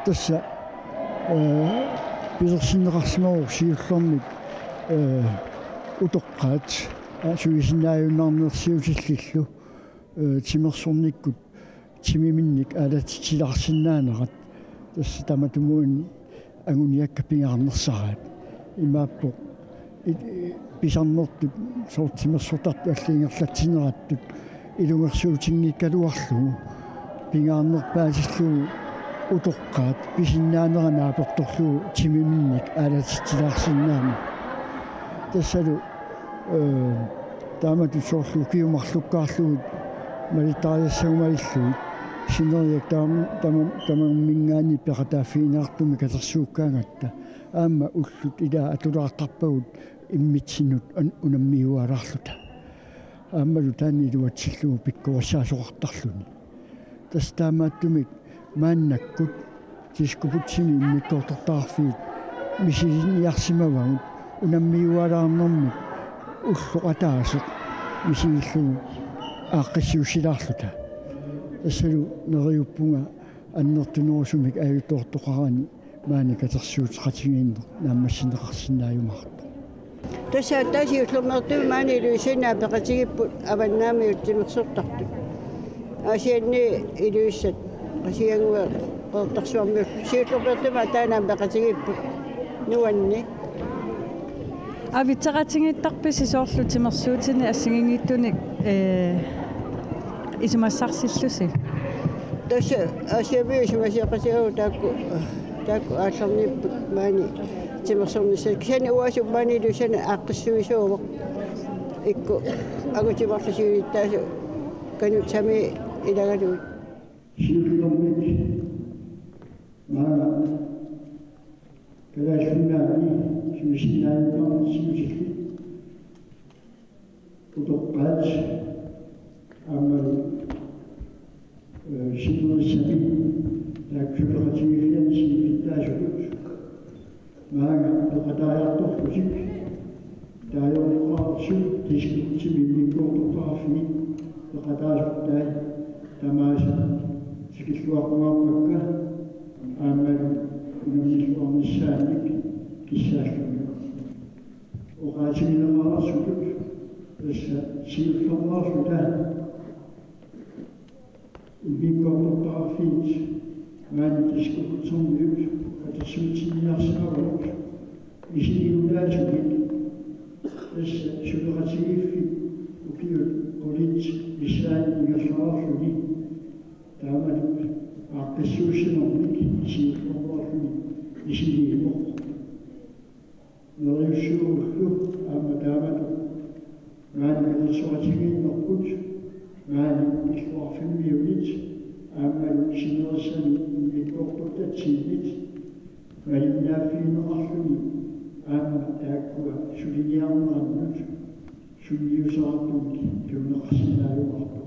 тасса пилерсиннеқарсимаву сиуллэрмик утоққаат суисиннааюннаарнерсиусиллиллу тимерсорниккут тимиминник аалатитиларсиннаанерат тасса таматумуунни агуниакка пингаарнерсараат имааппо писарнертут соортимерсортарту аллиингерлатсинераттут илунгерсуутингиккалуарлугу пингаарнерпаасиллугу утоққаат писиннаанерана аперторлугу тимиминник аалатитилаарсиннаана тассалу таамату соорлу киумарлуккаарлугут малитариассагумалиллугут синериак тамаммингаани пеқатааффиинеартуми катерсууккаангатта аама уллут илаа атулаартарпагут иммитсинут унаммиуалаарлута аамалу таани илуатсиллугу пиккуассаасоқартарлуни тас таамааттумик мааннаккут тискупутсини иммиккортартаарфиит мисилиниарсимавагут унаммиуалаарнэрмик уллоқатаасеқ мисигиллугу ааққиссиуссилаарлута тассалу нериуппунга аннертунерусумик аюутоортоқарани маани катерсуутеқатингииннер нааммассинеқарсинааюмарпа тасса тасиуллермертуми маани илуисинаа пеқатигиппут аваннаами уттимерсортартут асианни илуиссат асиангуа qertarsuarmi siullerpertuma taanaam paqatigipпут nuanni авитсеқатингиттарпи сисоорлутимерсуутини ассигингиттуник исумассарсиллуси тасса асиавиусимасиақасигау таакку ааллерниппут маани тимерсорнисса кисани уасу маани лусана ааққиссуисуувоқ икку агутимарлусиулиттаасу кану сами илагалуит сиуллермик маа калаашуннаани симисиннааннаа симисилли утоққаат аммал симулсами тааккуперативиан симиттаасукут маага тоқатааярторлусик таайориқарсу тискутсимиммиккуортортааффини тоқатаасуттаа тамааса сикиллуақуарпакка аамал унаммиллуарниссааник киссааллуни оqaатигилеқарсукут тасса сиуллернарлута иммиккуортортааффиит маани тискутсэрмиут катассуутиниарсимавут исилиулаасукит тасса сулеқатигиффи укиут олит лисаани ингерлаарлуни таамалут ааққиссуусинерник сиуллернарлуни исилиимоқ нериуссууллу аама таамалу маани катассуатигииннерпут маани иллуарфиммиулит аамалу синерсани иммиккуортутатсииллит малиннааффиинеқарлуни аама тааккуа сулиниарнераннут сулиусаартуми туунеқарсинааюарпа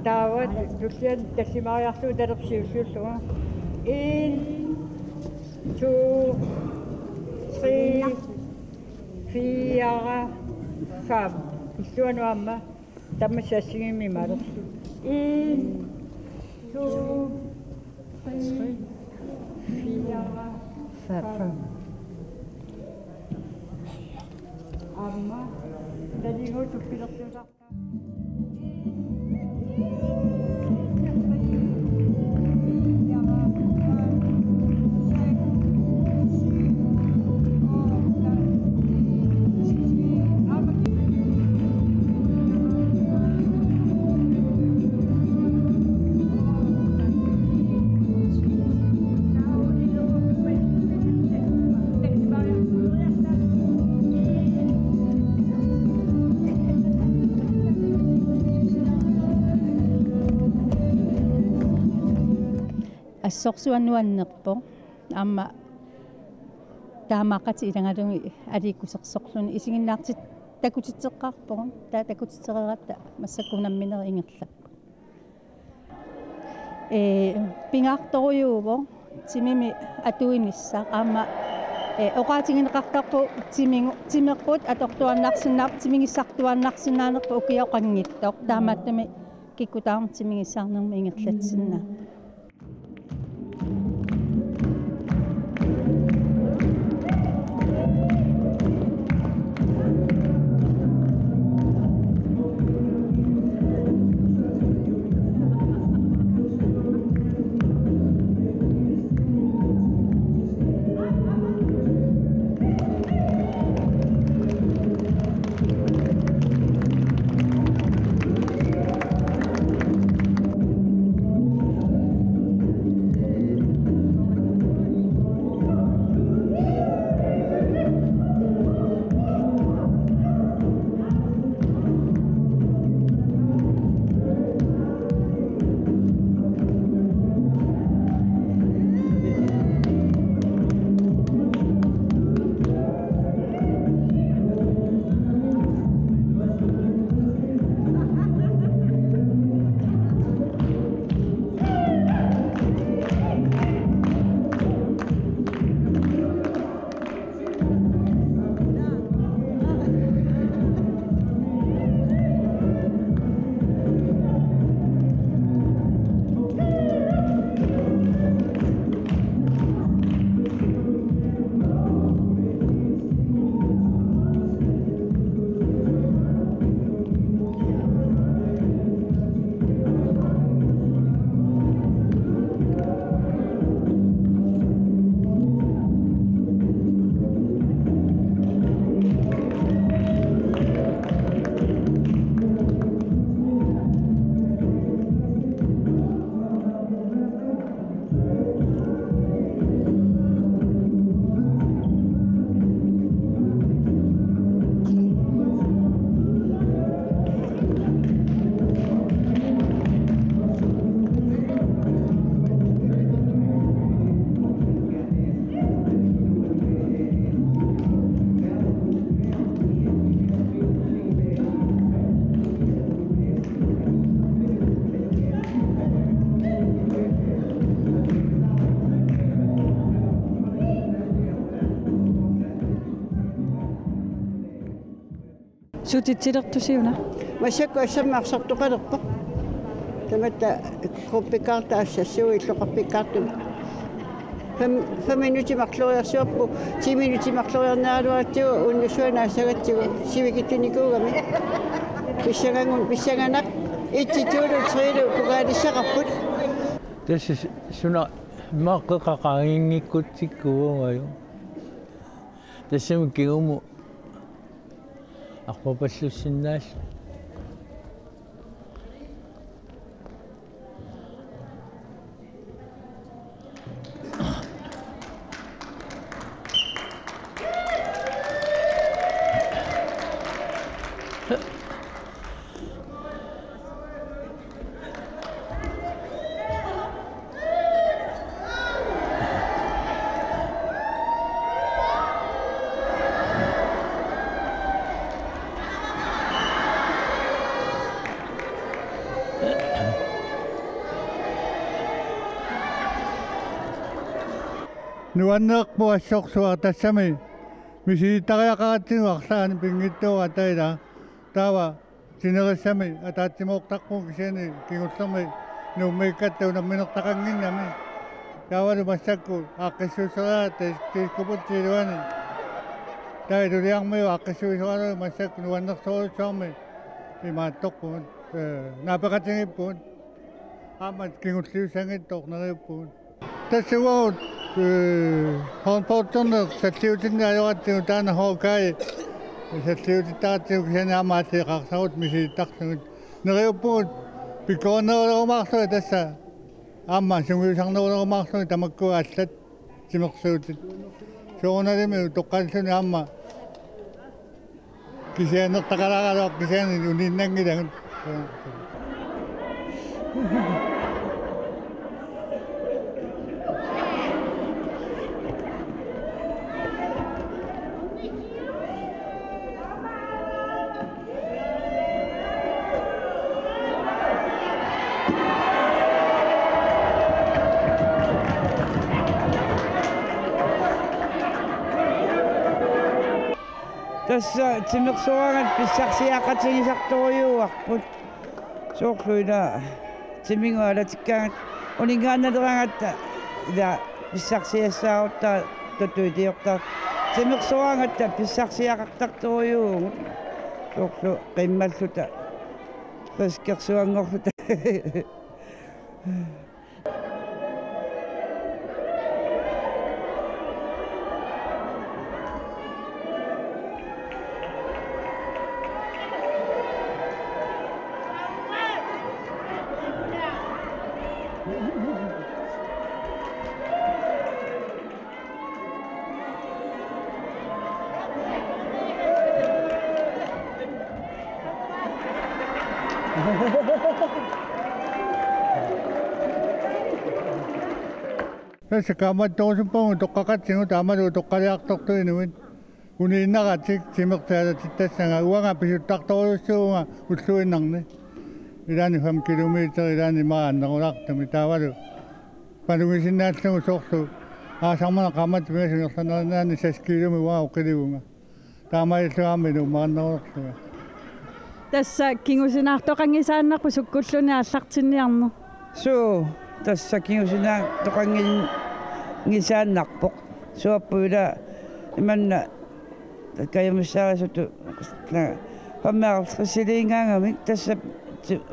таават туллиан тассимариарлуу талерсиуссууллуга 1 2 3 4 5 иллуануамма таммассаассигимми малерсу 1 2 3 4 5 amma талигоо туппилерсуусаа ассорсуаннуаннерпо аама таамаақати илагалуги аликкусерсорлуни исигиннаартит такутитеққарпорун таа такутитерератта массаккунамминери ингерлаппу пингаарторуйуувоо тимими атуинисса аама оқаатингинеқартарпу тимеққут атортуаннарсинаап тимигиссартуаннарсинаанерпу укиоқангиттоқ таамааттами киккутаарм тимигиссаарнерми ингерлатсиннаа сутитсилертусиуна масакку ассаммаарсартоқалерпо таматта группикаарта ассассуи иллоқарпикаарту 5 минути марлориарсуарпу 10 минути марлориарнаалуатсугу уннусуанаасагатсугу сивикиттуникуугами писсаганак итситуулу трилу кугаалиссақарпут тасс суна мааққеқақарингиккутсиккуугаю тассами кигуму арпапаллуссиннаал nuanneqpu assorsuar tassami misitariaqaratiguarlaani pinngittuura taila taava sinerissami ataatsimooqtarpu kisiani kingullermi nuummiikkattaunerminertaqanginnami taavalu massakku aaqqissuusseraa tiiskuputiluani tailuliarmiu aaqqissuuseralu massakku nuannersoruussuarmi imaattoqpuun naapeqatingippuun aamat kingulliusangittoorneriuppuun tassugut Håndporterne salliutinna ajorattigu taana hookai salliutittarattigu kisani amaatiqarsagut misiittarlugut neriuppugut pikkoornerulerumaarlugu tassa aamma sungiusarnerulerumaarlugu tamakkua allat simersuutit soornalimi toqqalluni aamma kisianertaqalaraluaq kisiani uninnangilagut Tässä timmersuangat pissarsiaqatigisartoriuarput soorluina timingualatikkaangat uningaannalerangata ila pissarsiassaaruttaa tatuitiortaa timmersuangatta pissarsiaqartartoriuungut soorlu qimmalluta paskersuangorluta Tässä kammat toisen pohon tokkakat sinut amadu tokkaliaqtortuinuit uniinnaqatik simertaalatit tassanga uanga pisuttartoruussuunga ulluinnarni ilani 5 kilometer ilani maannaqulaqtami taavalu palugisinnaallungu soorlu aasarmana kammat miasinersanarnaani 6 kilometer waa uqiliunga taamailluaaminu maannerorsuga Tässä kingusinartoqangisaannarpu sukkulluni аллартинниарну. Suu tässä kiusina toqangin ngisaannarpoq suappuila imanna kayamussaarasutu hammaarfasiliingaangamik tässä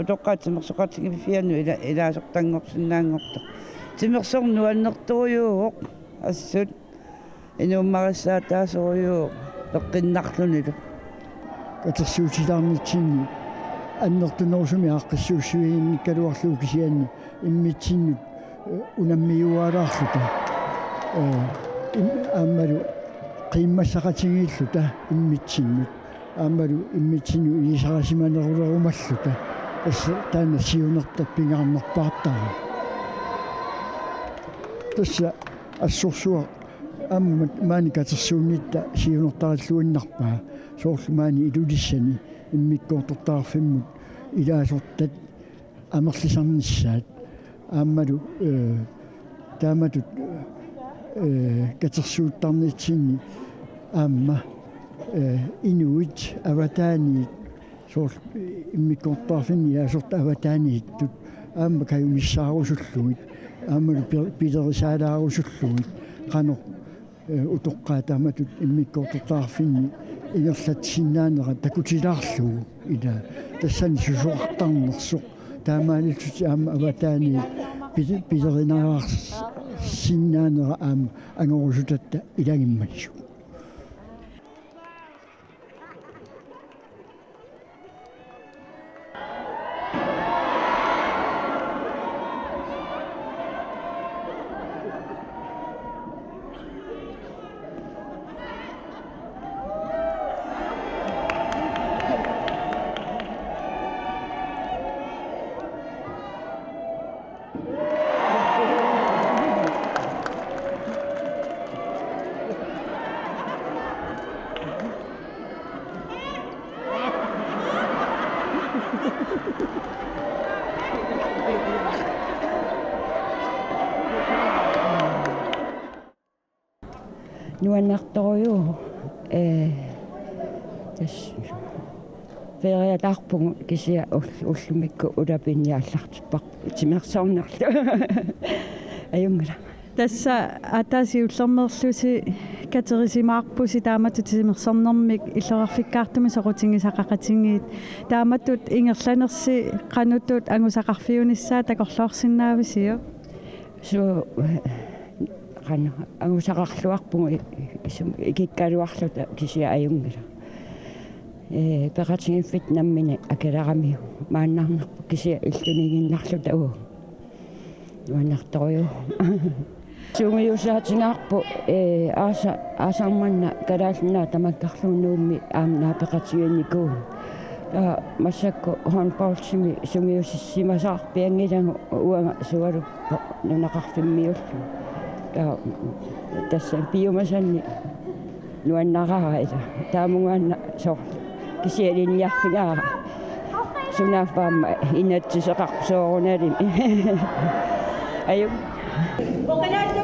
utoqqaatimersoqartigifiannu ilaasortanngorsinnaangortoq timersornuannertoriuuq assut inuummarissaataasoriuuq peqqinnarlunilu Katersuutilaarnitsinni аннертунерсуми ааққиссууссуигинниккалуарлуу иммитсиннут унаммиуаалаарлута ааммалу қиммассақатигииллута иммитсиннут ааммалу иммитсинну илисарасиманерулерумаллута тасса таана сиунерта пингаарнерпаартаа тасса ассорсуа амма маани катерсууннитта сиунертараллуиннарпаа соорлумаани илулиссани иммиккоортортаарфиммут илаасортат амерлисарниссаат ааммалу тааматут катерсууттарнитсинни аамма инуит аватаани соор иммиккоортаарфинни илаасорта аватаанииттут аамма каюмиссаарусуллугит ааммалу пилерисаалаарусуллугит qano utoqqaatamatut immikkootortaarfinni ingерлатсиннаанера такутилаарлугу ила тассани сусуартарнерсоқ таамаалитсути аама аватаани пилеринаарсиннаанера аама ангорусутатта илагиммассу nuannartoriu tas feriatarpungu kisia ullumikku ulapinniaallartipaq timersornerlu ajungala Tässä атаасиуллермерлуси катерисимаарпуси тааматут тимерсорнэрмик иллерарфиккаартуми сокутингисақақатингиит тааматут ингерланерси qanutut ангусақарфиунissaа такорлуарсинаависиу су qanu ангусақарлуарпугу икиккалуарлута кisia ajungala пеқатингиффит наммини акаларамиу мааннарнерпу кisia иллунигиннарлута уу nuannartoriu suumиусаатингаарпу аасаарманна калаалнаа тамаккарлуунуумми аамнаа пеқатигиникуу массакку хонпаулсими сумиусиссимасаар пиангилангу уанга суалуппо нунақарфиммиуллу тасса пиумасанни нуаннарараила таамугаанна сор кисиалинниарфигаара сунафаама инатсисеқарсоорунали аю Bukan ada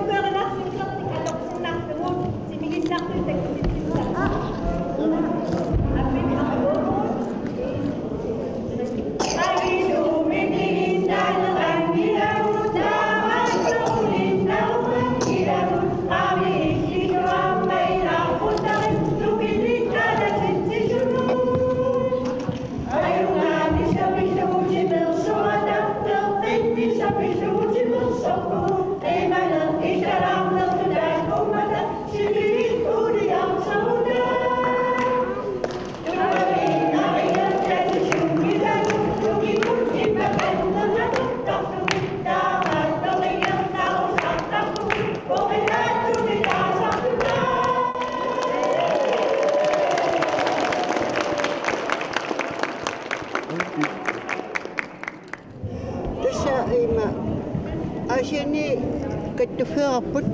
туффеэрпут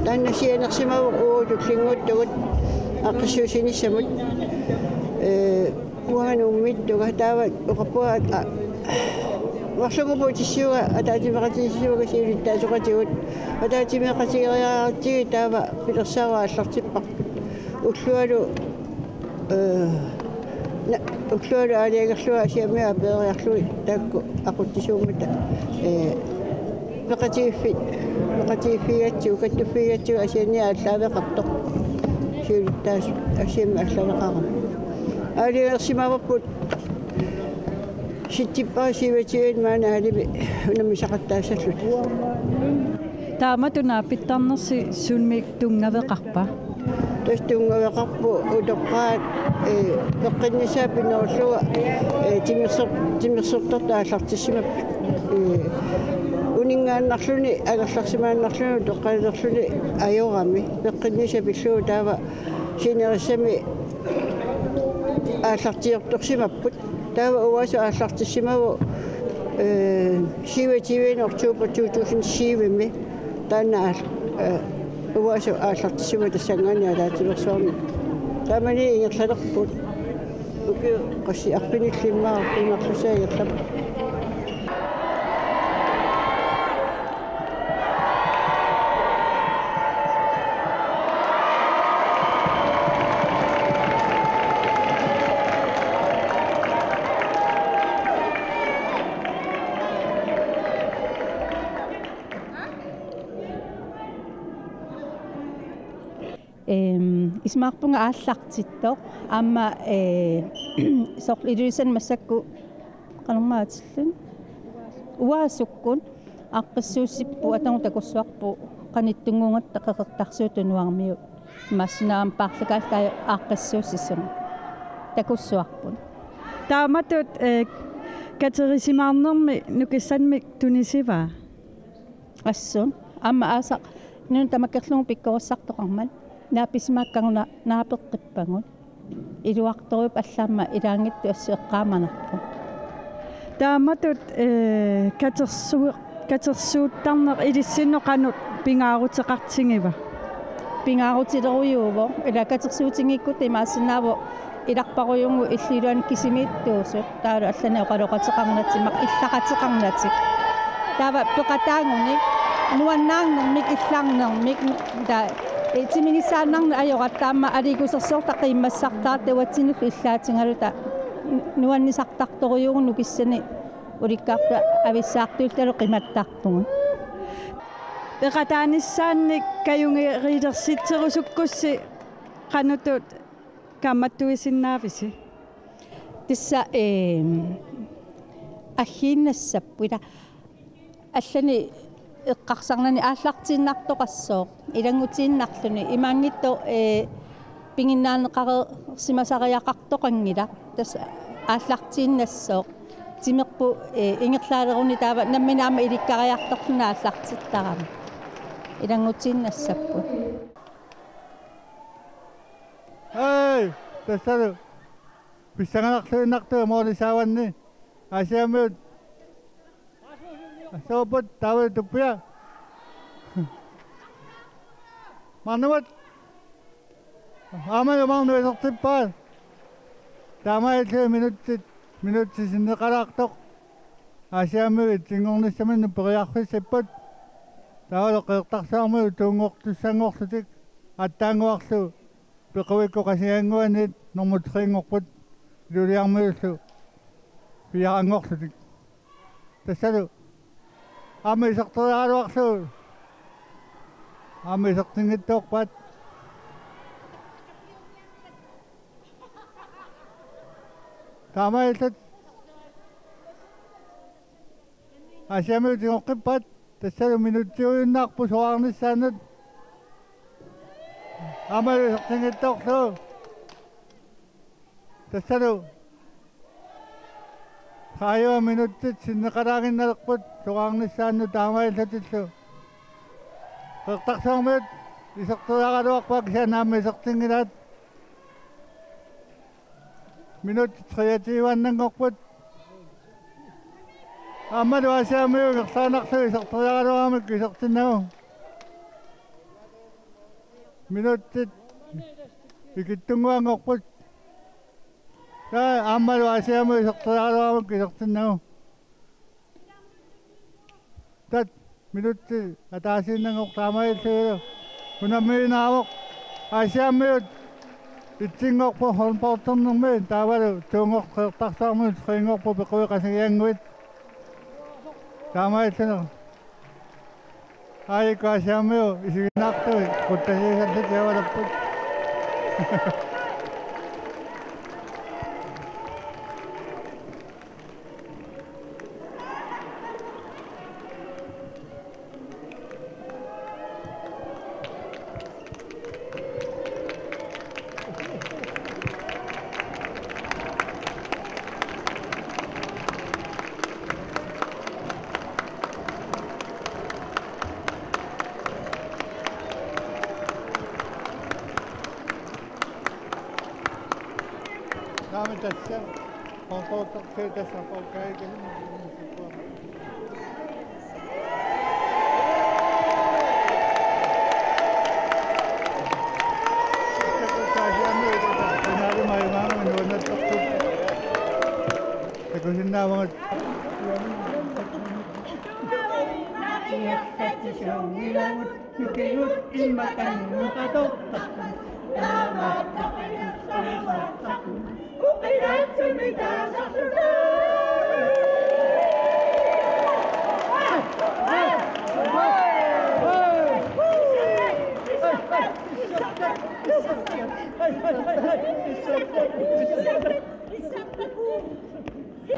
тааннасианерсимаву уулуллингуттугут аққиссуусинissамут уаганууммиттуга таава оқаппуа варсугупутиссуга атаатимеқатиссууга сиулиттаасоқатигут атаатимеқатигериаартиги таава пилерсаава аллартиппарпут уллуалу уллуалу алиагерлуа асиамиа пеериарлуи таакку ақуттисууммата пеқатигиффиатсуу каттуффигатсуу асианниа аллаавеқартоқ сиулиттаас асиамми аллавеқарам алиагерсимаварпут ситтиппаасиватигит маана алими унамисақаттаассаллут тааматуна питтарнерси сунмик тунгавеқарпа тастунгавеқарпу утоққаат пеққиннисаа пиноорлуга тимерсортортааллартиссимап унингааннарлуни агерларсимааннарлуни тоққалерлуни ajorami пеққинниса пиллуу таава синериссами ааллартиорторсимаппут таава уасу ааллартиссимаву сивативен октябр 2007 таана уасу ааллартиссима тассангаани алаатимерсуарни таамани ингерлалерпут уки қасси арпиниллиммаа пингерлусаа иерлап исмаарпунга ааллартиттоо аама сорл илуисан массакку канармаатиллун уаасуккун аққиссууссиппу атангу такуссуарпу қаниттунгунгатта қеқертарсуутунуармиу массунаам паарлакаалтай аққиссууссисsuна такуссуарпун тааматут катерисимаарнерми нукиссанмик тунисива ассун аама аасақ нун тамаккерлугу пиккориссартоқармат нааписимааккагуна наапеққиппагун илуарторуп аллаама илаангитту ассеэққааманарпу тааматут катерсууттарнер илиссинноқанут пингаарутеқартингива пингаарутилеруйуувоо ила катерсуутингиккут имаассинааву иларпаруйунгу иллилуан кисимииттуусут таалу аллане оқалоқатеқарнатимақ иллақатеқарнатик таава пеқатаангуник нуаннаангнэрмик иллаарнэрмик та тимигисааннарна ajorataama alikusersortaqimmassartaar tawatsinuk illaatigaluta nuannисартарторюугу нукиссани уликкаарта ависсаартуулталу qimатtarpunga пеқатааниссаанник каюнгериилерситсерусуккусси qanutut камматтуисиннаависи тисса ахиннассаппула аллани эққарсарнани ааллартииннартоқассоо илангутииннарлуни имаангитто пингиннаанеқаре симасариақартоқангила тас ааллартииннассоо тимерпу ингерлаалеруни таава намминаама иликкариарторлуна ааллартиттарама илангутииннассаппу тассалу писсангаларлуиннартуа моорисааванни асиамиут Sobat tahu itu pia, mana buat, aman memang dua sok tipas, damai itu minut sini karakter, asyik ambil tinggal ni semen beriak sepet, tahu lo karakter sama itu ngok setik, atang waktu, berkawin kau kasih angguan ni nomor ngok put, duri ambil tu, biar ngok setik, tersalu. Ame saktar waktu, ame saktingit tokpat, tamai itu, asyam itu ngokpat, terus minut itu nak pusuang di sana, ame saktingit tok tu, terus Kayo minut sinakarangin na lakpot, suwang ni Sano tamay sa tito. Pagtaksang minut, isakto na kaduwak pag siya namin sakting inat. Minut kaya tiwan ng lakpot. Ama diwa siya may naksanak sa isakto na kaduwak may kisaktin na. minuutit ikittunguangorput taa ammalu asiamu isortaraluamu kisortinnagu tat minuutti ataasinnangor taamaillugu kunammiinaamoq asiammiut itsingorpu hornportornermiin taavalu tuungorqeertarsaarmut qiingorpu pequiqasigianguit taamaillugu ai asiammiu isiginnaartui quttasiisallut yavalapпут Kami tässä on polttoksi tässä polkaikin.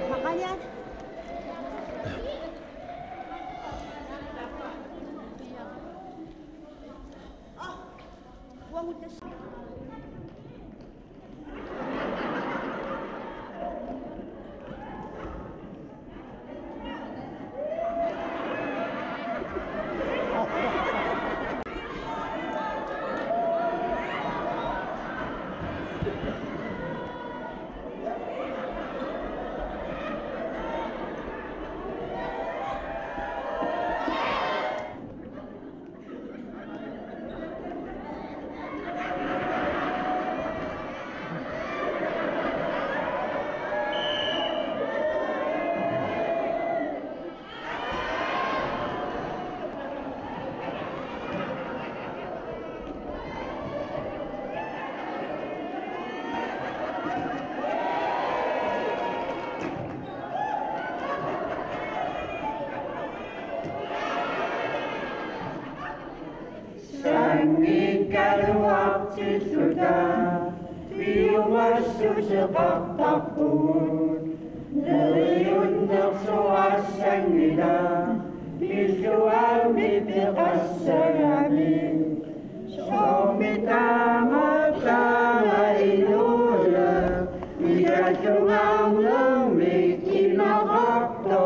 Makanya uang udah Sangi kaluakti sudah biumasu sepakapun Neriun tersuasan nida visual mipikasarami Somitama ilula Ika sungang lemik inakakto